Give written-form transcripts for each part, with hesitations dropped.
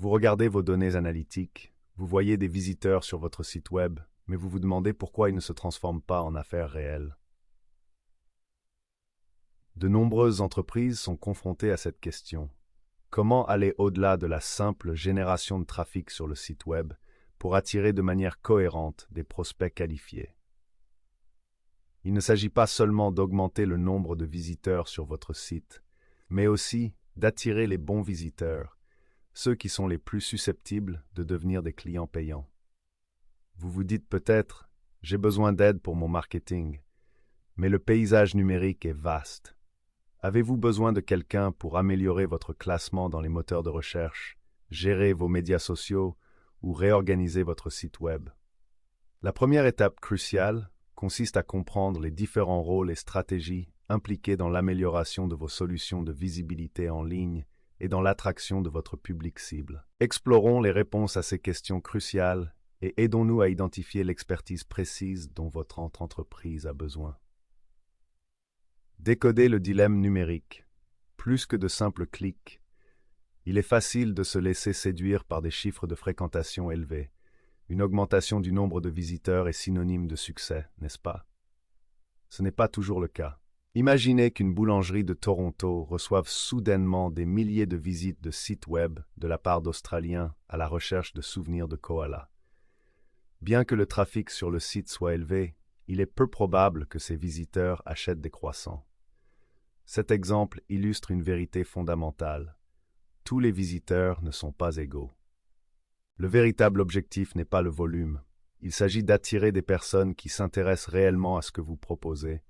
Vous regardez vos données analytiques, vous voyez des visiteurs sur votre site web, mais vous vous demandez pourquoi ils ne se transforment pas en affaires réelles. De nombreuses entreprises sont confrontées à cette question. Comment aller au-delà de la simple génération de trafic sur le site web pour attirer de manière cohérente des prospects qualifiés? Il ne s'agit pas seulement d'augmenter le nombre de visiteurs sur votre site, mais aussi d'attirer les bons visiteurs, ceux qui sont les plus susceptibles de devenir des clients payants. Vous vous dites peut-être, j'ai besoin d'aide pour mon marketing, mais le paysage numérique est vaste. Avez-vous besoin de quelqu'un pour améliorer votre classement dans les moteurs de recherche, gérer vos médias sociaux ou réorganiser votre site web? La première étape cruciale consiste à comprendre les différents rôles et stratégies impliqués dans l'amélioration de vos solutions de visibilité en ligne et dans l'attraction de votre public cible. Explorons les réponses à ces questions cruciales et aidons-nous à identifier l'expertise précise dont votre entreprise a besoin. Décoder le dilemme numérique. Plus que de simples clics, il est facile de se laisser séduire par des chiffres de fréquentation élevés. Une augmentation du nombre de visiteurs est synonyme de succès, n'est-ce pas? Ce n'est pas toujours le cas. Imaginez qu'une boulangerie de Toronto reçoive soudainement des milliers de visites de sites web de la part d'Australiens à la recherche de souvenirs de koala. Bien que le trafic sur le site soit élevé, il est peu probable que ces visiteurs achètent des croissants. Cet exemple illustre une vérité fondamentale. Tous les visiteurs ne sont pas égaux. Le véritable objectif n'est pas le volume. Il s'agit d'attirer des personnes qui s'intéressent réellement à ce que vous proposez,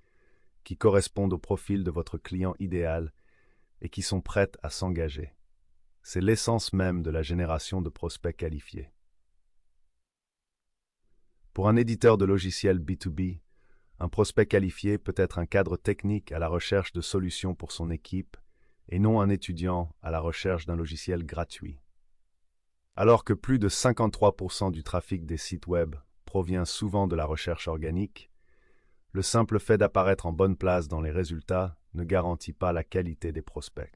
qui correspondent au profil de votre client idéal et qui sont prêtes à s'engager. C'est l'essence même de la génération de prospects qualifiés. Pour un éditeur de logiciels B2B, un prospect qualifié peut être un cadre technique à la recherche de solutions pour son équipe et non un étudiant à la recherche d'un logiciel gratuit. Alors que plus de 53% du trafic des sites web provient souvent de la recherche organique, le simple fait d'apparaître en bonne place dans les résultats ne garantit pas la qualité des prospects.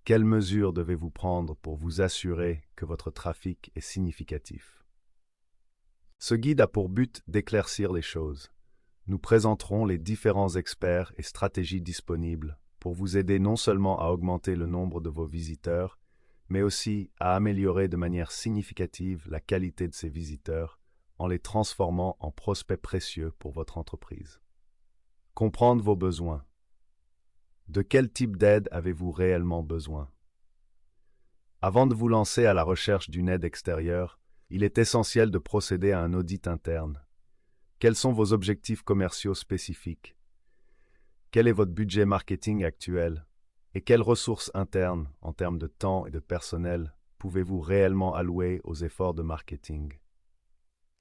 Quelles mesures devez-vous prendre pour vous assurer que votre trafic est significatif? Ce guide a pour but d'éclaircir les choses. Nous présenterons les différents experts et stratégies disponibles pour vous aider non seulement à augmenter le nombre de vos visiteurs, mais aussi à améliorer de manière significative la qualité de ces visiteurs en les transformant en prospects précieux pour votre entreprise. Comprendre vos besoins. De quel type d'aide avez-vous réellement besoin? Avant de vous lancer à la recherche d'une aide extérieure, il est essentiel de procéder à un audit interne. Quels sont vos objectifs commerciaux spécifiques? Quel est votre budget marketing actuel? Et quelles ressources internes, en termes de temps et de personnel, pouvez-vous réellement allouer aux efforts de marketing?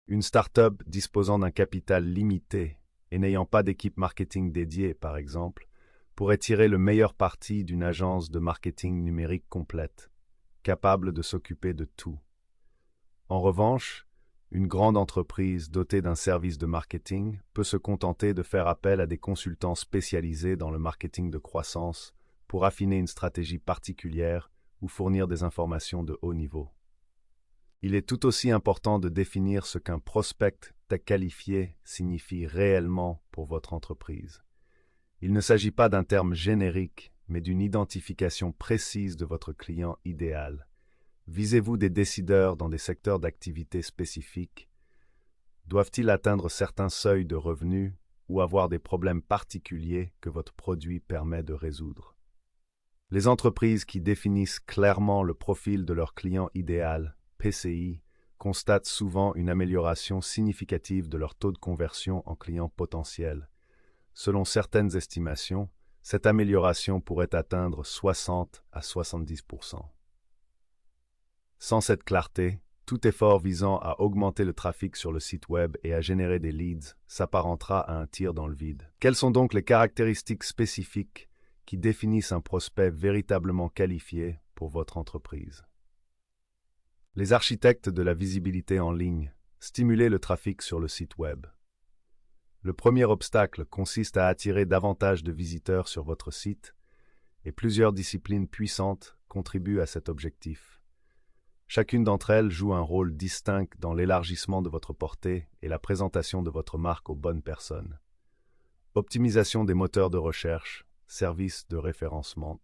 Une start-up disposant d'un capital limité et n'ayant pas d'équipe marketing dédiée, par exemple, pourrait tirer le meilleur parti d'une agence de marketing numérique complète, capable de s'occuper de tout. En revanche, une grande entreprise dotée d'un service de marketing peut se contenter de faire appel à des consultants spécialisés dans le marketing de croissance pour affiner une stratégie particulière ou fournir des informations de haut niveau. Il est tout aussi important de définir ce qu'un prospect qualifié signifie réellement pour votre entreprise. Il ne s'agit pas d'un terme générique, mais d'une identification précise de votre client idéal. Visez-vous des décideurs dans des secteurs d'activité spécifiques? Doivent-ils atteindre certains seuils de revenus ou avoir des problèmes particuliers que votre produit permet de résoudre? Les entreprises qui définissent clairement le profil de leur client idéal, PCI, constatent souvent une amélioration significative de leur taux de conversion en clients potentiels. Selon certaines estimations, cette amélioration pourrait atteindre 60 à 70%. Sans cette clarté, tout effort visant à augmenter le trafic sur le site web et à générer des leads s'apparentera à un tir dans le vide. Quelles sont donc les caractéristiques spécifiques qui définissent un prospect véritablement qualifié pour votre entreprise? Les architectes de la visibilité en ligne, stimuler le trafic sur le site web. Le premier obstacle consiste à attirer davantage de visiteurs sur votre site et plusieurs disciplines puissantes contribuent à cet objectif. Chacune d'entre elles joue un rôle distinct dans l'élargissement de votre portée et la présentation de votre marque aux bonnes personnes. Optimisation des moteurs de recherche, services de référencement.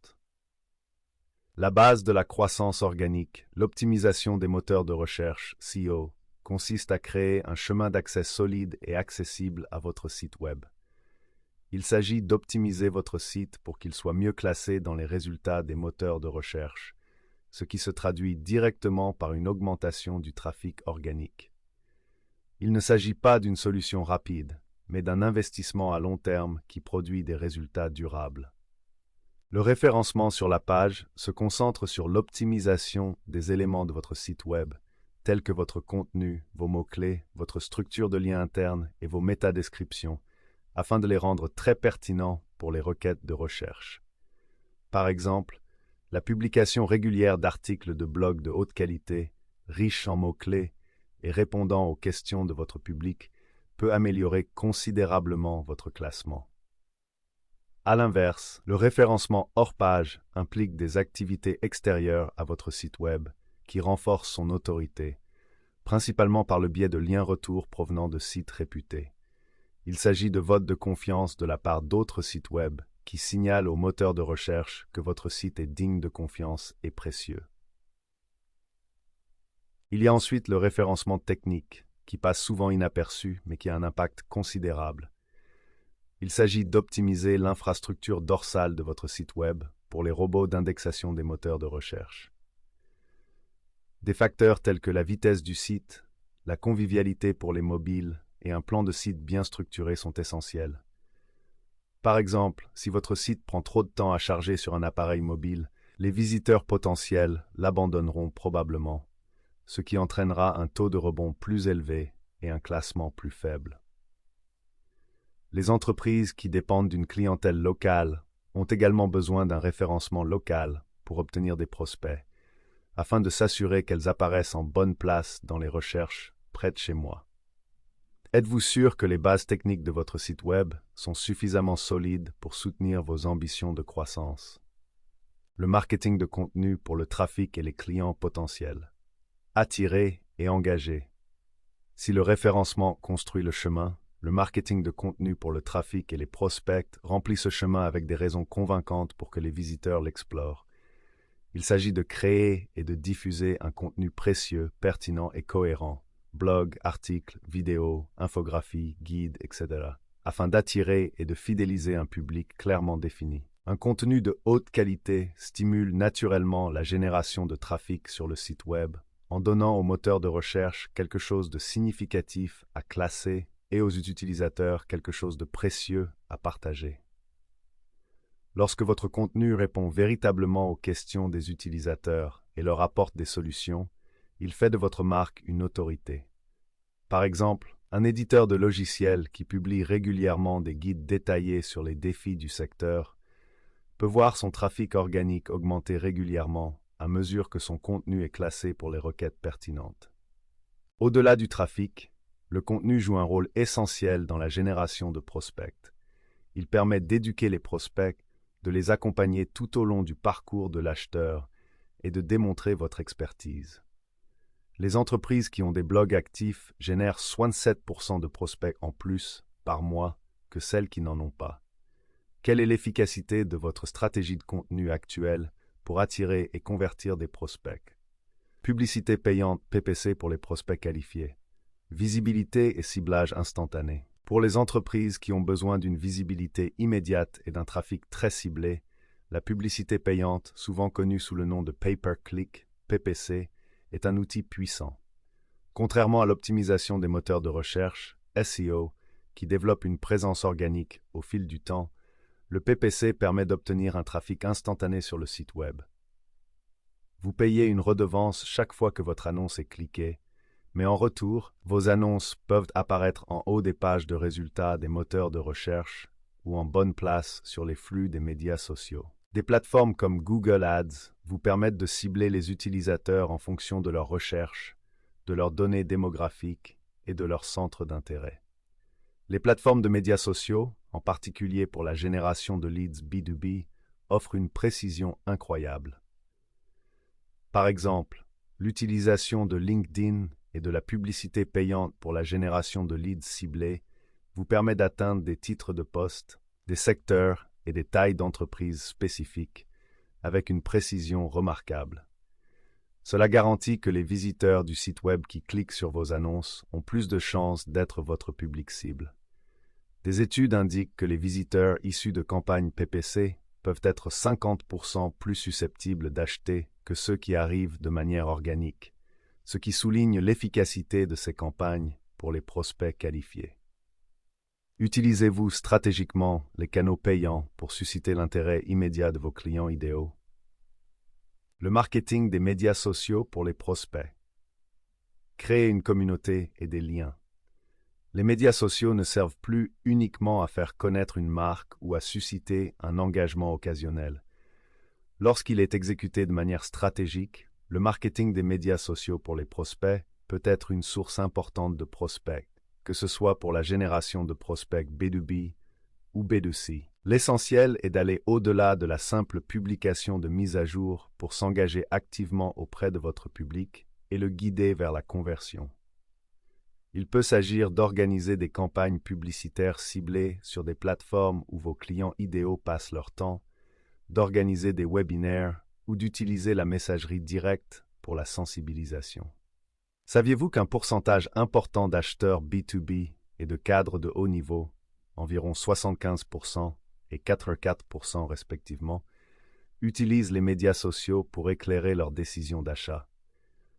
La base de la croissance organique, l'optimisation des moteurs de recherche, SEO, consiste à créer un chemin d'accès solide et accessible à votre site web. Il s'agit d'optimiser votre site pour qu'il soit mieux classé dans les résultats des moteurs de recherche, ce qui se traduit directement par une augmentation du trafic organique. Il ne s'agit pas d'une solution rapide, mais d'un investissement à long terme qui produit des résultats durables. Le référencement sur la page se concentre sur l'optimisation des éléments de votre site web, tels que votre contenu, vos mots-clés, votre structure de lien interne et vos métadescriptions, afin de les rendre très pertinents pour les requêtes de recherche. Par exemple, la publication régulière d'articles de blog de haute qualité, riches en mots-clés et répondant aux questions de votre public peut améliorer considérablement votre classement. À l'inverse, le référencement hors page implique des activités extérieures à votre site web qui renforcent son autorité, principalement par le biais de liens retours provenant de sites réputés. Il s'agit de votes de confiance de la part d'autres sites web qui signalent au moteur de recherche que votre site est digne de confiance et précieux. Il y a ensuite le référencement technique, qui passe souvent inaperçu mais qui a un impact considérable. Il s'agit d'optimiser l'infrastructure dorsale de votre site web pour les robots d'indexation des moteurs de recherche. Des facteurs tels que la vitesse du site, la convivialité pour les mobiles et un plan de site bien structuré sont essentiels. Par exemple, si votre site prend trop de temps à charger sur un appareil mobile, les visiteurs potentiels l'abandonneront probablement, ce qui entraînera un taux de rebond plus élevé et un classement plus faible. Les entreprises qui dépendent d'une clientèle locale ont également besoin d'un référencement local pour obtenir des prospects, afin de s'assurer qu'elles apparaissent en bonne place dans les recherches près de chez moi. Êtes-vous sûr que les bases techniques de votre site web sont suffisamment solides pour soutenir vos ambitions de croissance? Le marketing de contenu pour le trafic et les clients potentiels. Attirer et engager. Si le référencement construit le chemin, le marketing de contenu pour le trafic et les prospects remplit ce chemin avec des raisons convaincantes pour que les visiteurs l'explorent. Il s'agit de créer et de diffuser un contenu précieux, pertinent et cohérent, blogs, articles, vidéos, infographies, guides, etc., afin d'attirer et de fidéliser un public clairement défini. Un contenu de haute qualité stimule naturellement la génération de trafic sur le site web, en donnant au moteur de recherche quelque chose de significatif à classer et aux utilisateurs quelque chose de précieux à partager. Lorsque votre contenu répond véritablement aux questions des utilisateurs et leur apporte des solutions, il fait de votre marque une autorité. Par exemple, un éditeur de logiciels qui publie régulièrement des guides détaillés sur les défis du secteur peut voir son trafic organique augmenter régulièrement à mesure que son contenu est classé pour les requêtes pertinentes. Au-delà du trafic, le contenu joue un rôle essentiel dans la génération de prospects. Il permet d'éduquer les prospects, de les accompagner tout au long du parcours de l'acheteur et de démontrer votre expertise. Les entreprises qui ont des blogs actifs génèrent 67% de prospects en plus par mois que celles qui n'en ont pas. Quelle est l'efficacité de votre stratégie de contenu actuelle pour attirer et convertir des prospects? Publicité payante PPC pour les prospects qualifiés. Visibilité et ciblage instantané. Pour les entreprises qui ont besoin d'une visibilité immédiate et d'un trafic très ciblé, la publicité payante, souvent connue sous le nom de pay-per-click, PPC, est un outil puissant. Contrairement à l'optimisation des moteurs de recherche, SEO, qui développe une présence organique au fil du temps, le PPC permet d'obtenir un trafic instantané sur le site web. Vous payez une redevance chaque fois que votre annonce est cliquée, mais en retour, vos annonces peuvent apparaître en haut des pages de résultats des moteurs de recherche ou en bonne place sur les flux des médias sociaux. Des plateformes comme Google Ads vous permettent de cibler les utilisateurs en fonction de leurs recherches, de leurs données démographiques et de leur centre d'intérêt. Les plateformes de médias sociaux, en particulier pour la génération de leads B2B, offrent une précision incroyable. Par exemple, L'utilisation de LinkedIn et de la publicité payante pour la génération de leads ciblés vous permet d'atteindre des titres de poste, des secteurs et des tailles d'entreprises spécifiques avec une précision remarquable. Cela garantit que les visiteurs du site web qui cliquent sur vos annonces ont plus de chances d'être votre public cible. Des études indiquent que les visiteurs issus de campagnes PPC peuvent être 50% plus susceptibles d'acheter que ceux qui arrivent de manière organique, ce qui souligne l'efficacité de ces campagnes pour les prospects qualifiés. Utilisez-vous stratégiquement les canaux payants pour susciter l'intérêt immédiat de vos clients idéaux? Le marketing des médias sociaux pour les prospects. Créer une communauté et des liens. Les médias sociaux ne servent plus uniquement à faire connaître une marque ou à susciter un engagement occasionnel. Lorsqu'il est exécuté de manière stratégique, le marketing des médias sociaux pour les prospects peut être une source importante de prospects, que ce soit pour la génération de prospects B2B ou B2C. L'essentiel est d'aller au-delà de la simple publication de mise à jour pour s'engager activement auprès de votre public et le guider vers la conversion. Il peut s'agir d'organiser des campagnes publicitaires ciblées sur des plateformes où vos clients idéaux passent leur temps, d'organiser des webinaires ou d'utiliser la messagerie directe pour la sensibilisation. Saviez-vous qu'un pourcentage important d'acheteurs B2B et de cadres de haut niveau, environ 75% et 84% respectivement, utilisent les médias sociaux pour éclairer leurs décisions d'achat?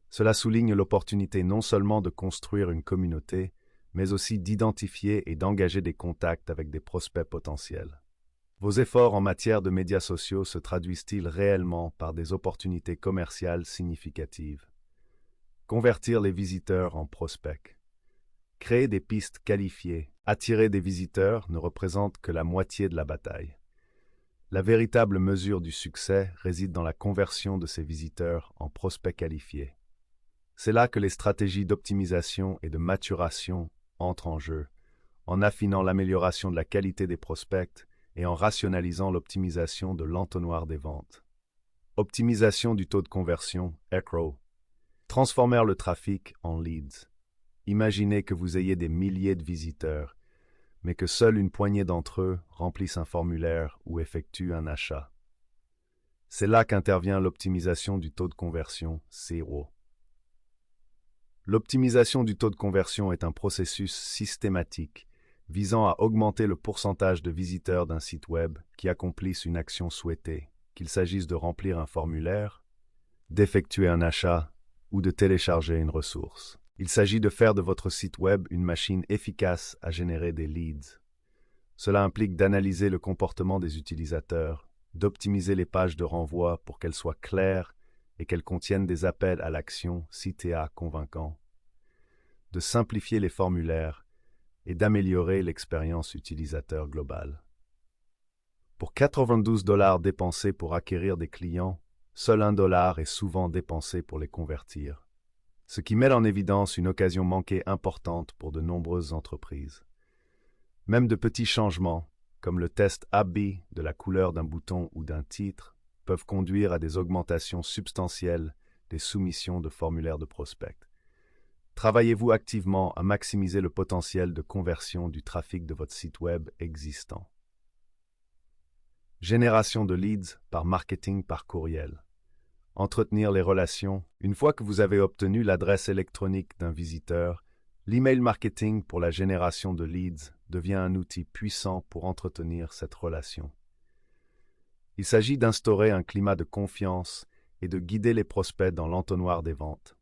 Cela souligne l'opportunité non seulement de construire une communauté, mais aussi d'identifier et d'engager des contacts avec des prospects potentiels. Vos efforts en matière de médias sociaux se traduisent-ils réellement par des opportunités commerciales significatives? Convertir les visiteurs en prospects. Créer des pistes qualifiées, attirer des visiteurs ne représente que la moitié de la bataille. La véritable mesure du succès réside dans la conversion de ces visiteurs en prospects qualifiés. C'est là que les stratégies d'optimisation et de maturation entrent en jeu, en affinant l'amélioration de la qualité des prospects et en rationalisant l'optimisation de l'entonnoir des ventes. Optimisation du taux de conversion, ECRO. Transformer le trafic en leads. Imaginez que vous ayez des milliers de visiteurs, mais que seule une poignée d'entre eux remplissent un formulaire ou effectuent un achat. C'est là qu'intervient l'optimisation du taux de conversion, CRO. L'optimisation du taux de conversion est un processus systématique visant à augmenter le pourcentage de visiteurs d'un site web qui accomplissent une action souhaitée, qu'il s'agisse de remplir un formulaire, d'effectuer un achat ou de télécharger une ressource. Il s'agit de faire de votre site web une machine efficace à générer des leads. Cela implique d'analyser le comportement des utilisateurs, d'optimiser les pages de renvoi pour qu'elles soient claires et qu'elles contiennent des appels à l'action CTA convaincants, de simplifier les formulaires et d'améliorer l'expérience utilisateur globale. Pour 92 $ dépensés pour acquérir des clients, seul $1 est souvent dépensé pour les convertir, ce qui met en évidence une occasion manquée importante pour de nombreuses entreprises. Même de petits changements, comme le test A/B de la couleur d'un bouton ou d'un titre, peuvent conduire à des augmentations substantielles des soumissions de formulaires de prospect. Travaillez-vous activement à maximiser le potentiel de conversion du trafic de votre site web existant? Génération de leads par marketing par courriel. Entretenir les relations. Une fois que vous avez obtenu l'adresse électronique d'un visiteur, l'email marketing pour la génération de leads devient un outil puissant pour entretenir cette relation. Il s'agit d'instaurer un climat de confiance et de guider les prospects dans l'entonnoir des ventes.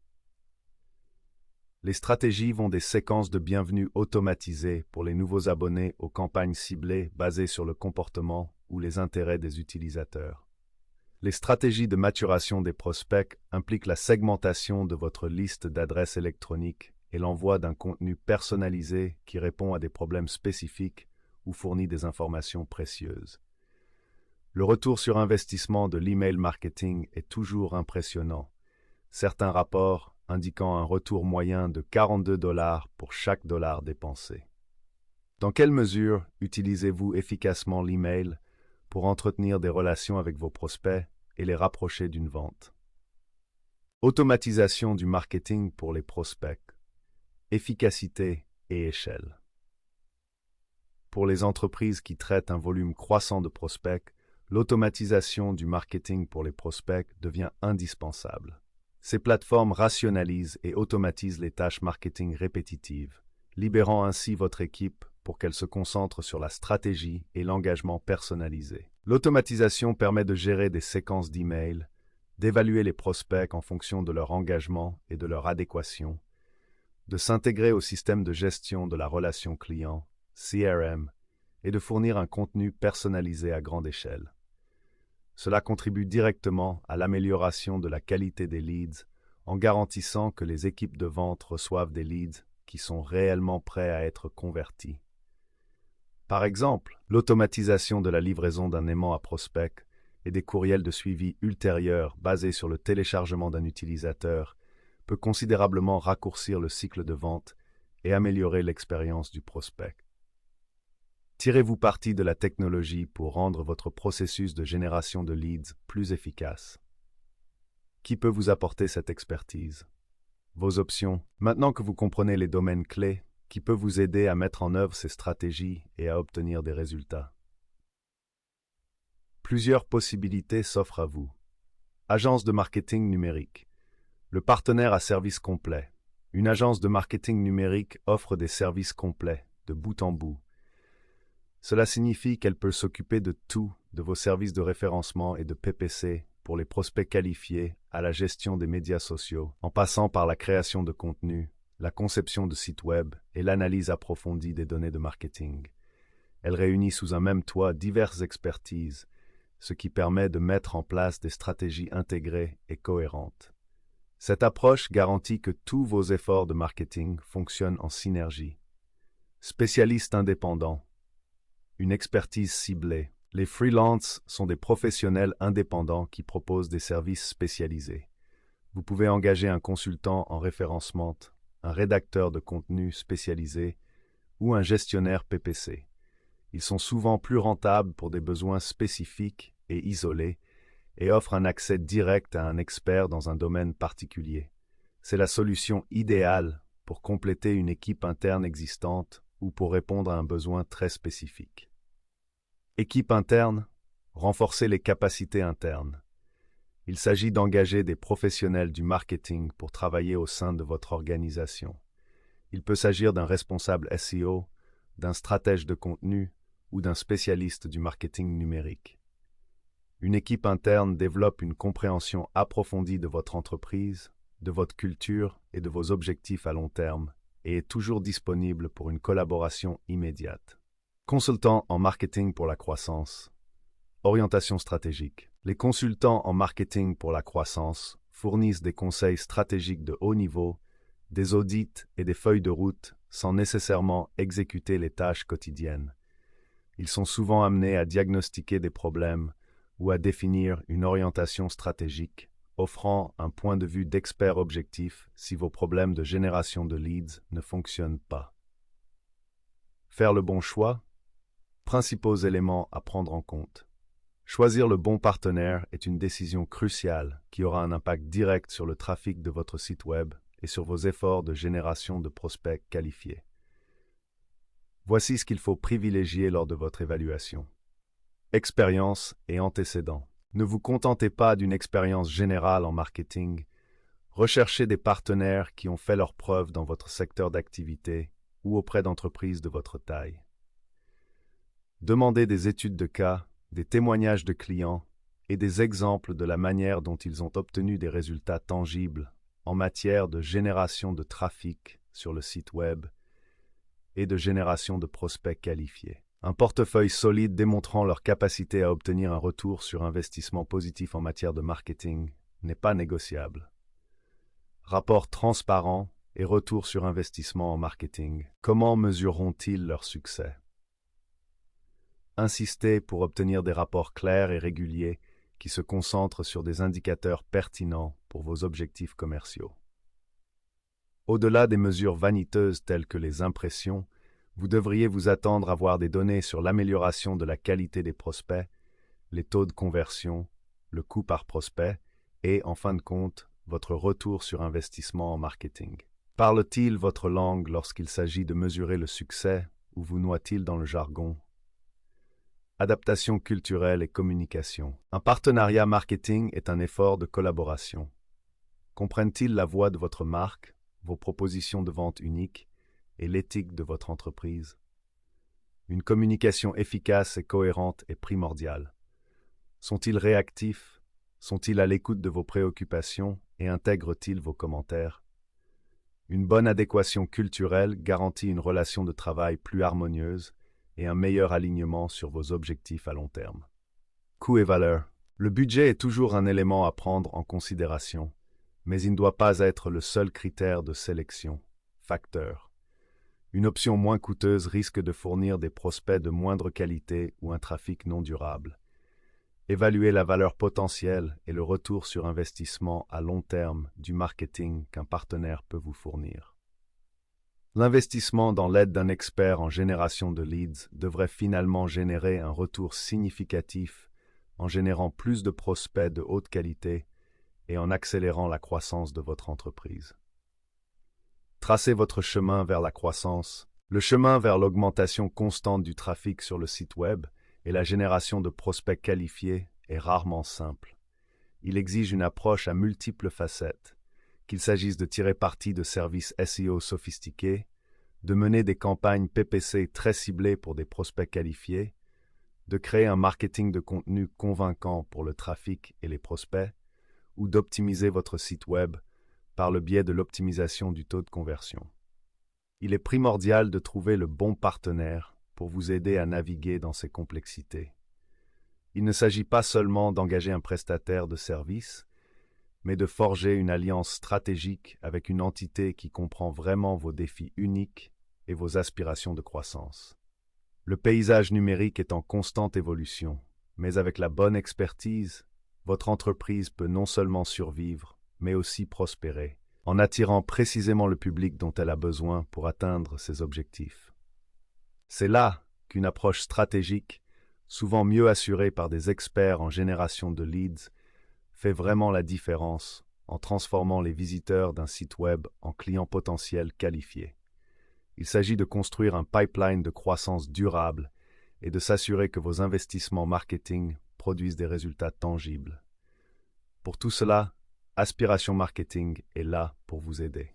Les stratégies vont des séquences de bienvenue automatisées pour les nouveaux abonnés aux campagnes ciblées basées sur le comportement ou les intérêts des utilisateurs. Les stratégies de maturation des prospects impliquent la segmentation de votre liste d'adresses électroniques et l'envoi d'un contenu personnalisé qui répond à des problèmes spécifiques ou fournit des informations précieuses. Le retour sur investissement de l'email marketing est toujours impressionnant. Certains rapports indiquant un retour moyen de 42 $ pour chaque dollar dépensé. Dans quelle mesure utilisez-vous efficacement l'email pour entretenir des relations avec vos prospects et les rapprocher d'une vente? Automatisation du marketing pour les prospects. Efficacité et échelle. Pour les entreprises qui traitent un volume croissant de prospects, l'automatisation du marketing pour les prospects devient indispensable. Ces plateformes rationalisent et automatisent les tâches marketing répétitives, libérant ainsi votre équipe pour qu'elle se concentre sur la stratégie et l'engagement personnalisé. L'automatisation permet de gérer des séquences d'emails, d'évaluer les prospects en fonction de leur engagement et de leur adéquation, de s'intégrer au système de gestion de la relation client, CRM, et de fournir un contenu personnalisé à grande échelle. Cela contribue directement à l'amélioration de la qualité des leads en garantissant que les équipes de vente reçoivent des leads qui sont réellement prêts à être convertis. Par exemple, l'automatisation de la livraison d'un aimant à prospect et des courriels de suivi ultérieurs basés sur le téléchargement d'un utilisateur peut considérablement raccourcir le cycle de vente et améliorer l'expérience du prospect. Tirez-vous parti de la technologie pour rendre votre processus de génération de leads plus efficace. Qui peut vous apporter cette expertise? Vos options, maintenant que vous comprenez les domaines clés, qui peut vous aider à mettre en œuvre ces stratégies et à obtenir des résultats. Plusieurs possibilités s'offrent à vous. Agence de marketing numérique. Le partenaire à service complet. Une agence de marketing numérique offre des services complets, de bout en bout. Cela signifie qu'elle peut s'occuper de tout, de vos services de référencement et de PPC pour les prospects qualifiés à la gestion des médias sociaux, en passant par la création de contenu, la conception de sites web et l'analyse approfondie des données de marketing. Elle réunit sous un même toit diverses expertises, ce qui permet de mettre en place des stratégies intégrées et cohérentes. Cette approche garantit que tous vos efforts de marketing fonctionnent en synergie. Spécialistes indépendants. Une expertise ciblée. Les freelances sont des professionnels indépendants qui proposent des services spécialisés. Vous pouvez engager un consultant en référencement, un rédacteur de contenu spécialisé ou un gestionnaire PPC. Ils sont souvent plus rentables pour des besoins spécifiques et isolés et offrent un accès direct à un expert dans un domaine particulier. C'est la solution idéale pour compléter une équipe interne existante ou pour répondre à un besoin très spécifique. Équipe interne, renforcer les capacités internes. Il s'agit d'engager des professionnels du marketing pour travailler au sein de votre organisation. Il peut s'agir d'un responsable SEO, d'un stratège de contenu ou d'un spécialiste du marketing numérique. Une équipe interne développe une compréhension approfondie de votre entreprise, de votre culture et de vos objectifs à long terme et est toujours disponible pour une collaboration immédiate. Consultant en marketing pour la croissance. Orientation stratégique. Les consultants en marketing pour la croissance fournissent des conseils stratégiques de haut niveau, des audits et des feuilles de route sans nécessairement exécuter les tâches quotidiennes. Ils sont souvent amenés à diagnostiquer des problèmes ou à définir une orientation stratégique, offrant un point de vue d'expert objectif si vos problèmes de génération de leads ne fonctionnent pas. Faire le bon choix. Principaux éléments à prendre en compte. Choisir le bon partenaire est une décision cruciale qui aura un impact direct sur le trafic de votre site web et sur vos efforts de génération de prospects qualifiés. Voici ce qu'il faut privilégier lors de votre évaluation. Expérience et antécédents. Ne vous contentez pas d'une expérience générale en marketing. Recherchez des partenaires qui ont fait leurs preuves dans votre secteur d'activité ou auprès d'entreprises de votre taille. Demandez des études de cas, des témoignages de clients et des exemples de la manière dont ils ont obtenu des résultats tangibles en matière de génération de trafic sur le site web et de génération de prospects qualifiés. Un portefeuille solide démontrant leur capacité à obtenir un retour sur investissement positif en matière de marketing n'est pas négociable. Rapport transparent et retour sur investissement en marketing. Comment mesureront-ils leur succès? Insistez pour obtenir des rapports clairs et réguliers qui se concentrent sur des indicateurs pertinents pour vos objectifs commerciaux. Au-delà des mesures vaniteuses telles que les impressions, vous devriez vous attendre à voir des données sur l'amélioration de la qualité des prospects, les taux de conversion, le coût par prospect et, en fin de compte, votre retour sur investissement en marketing? Parle-t-il votre langue lorsqu'il s'agit de mesurer le succès ou vous noie-t-il dans le jargon? Adaptation culturelle et communication. Un partenariat marketing est un effort de collaboration. Comprennent-ils la voix de votre marque, vos propositions de vente uniques et l'éthique de votre entreprise? Une communication efficace et cohérente est primordiale. Sont-ils réactifs? Sont-ils à l'écoute de vos préoccupations et intègrent-ils vos commentaires? Une bonne adéquation culturelle garantit une relation de travail plus harmonieuse et un meilleur alignement sur vos objectifs à long terme. Coût et valeur. Le budget est toujours un élément à prendre en considération, mais il ne doit pas être le seul critère de sélection. Facteur. Une option moins coûteuse risque de fournir des prospects de moindre qualité ou un trafic non durable. Évaluez la valeur potentielle et le retour sur investissement à long terme du marketing qu'un partenaire peut vous fournir. L'investissement dans l'aide d'un expert en génération de leads devrait finalement générer un retour significatif en générant plus de prospects de haute qualité et en accélérant la croissance de votre entreprise. Tracez votre chemin vers la croissance. Le chemin vers l'augmentation constante du trafic sur le site web et la génération de prospects qualifiés est rarement simple. Il exige une approche à multiples facettes, qu'il s'agisse de tirer parti de services SEO sophistiqués, de mener des campagnes PPC très ciblées pour des prospects qualifiés, de créer un marketing de contenu convaincant pour le trafic et les prospects, ou d'optimiser votre site web par le biais de l'optimisation du taux de conversion. Il est primordial de trouver le bon partenaire pour vous aider à naviguer dans ces complexités. Il ne s'agit pas seulement d'engager un prestataire de service, mais de forger une alliance stratégique avec une entité qui comprend vraiment vos défis uniques et vos aspirations de croissance. Le paysage numérique est en constante évolution, mais avec la bonne expertise, votre entreprise peut non seulement survivre, mais aussi prospérer, en attirant précisément le public dont elle a besoin pour atteindre ses objectifs. C'est là qu'une approche stratégique, souvent mieux assurée par des experts en génération de leads, fait vraiment la différence en transformant les visiteurs d'un site web en clients potentiels qualifiés. Il s'agit de construire un pipeline de croissance durable et de s'assurer que vos investissements marketing produisent des résultats tangibles. Pour tout cela, Aspiration Marketing est là pour vous aider.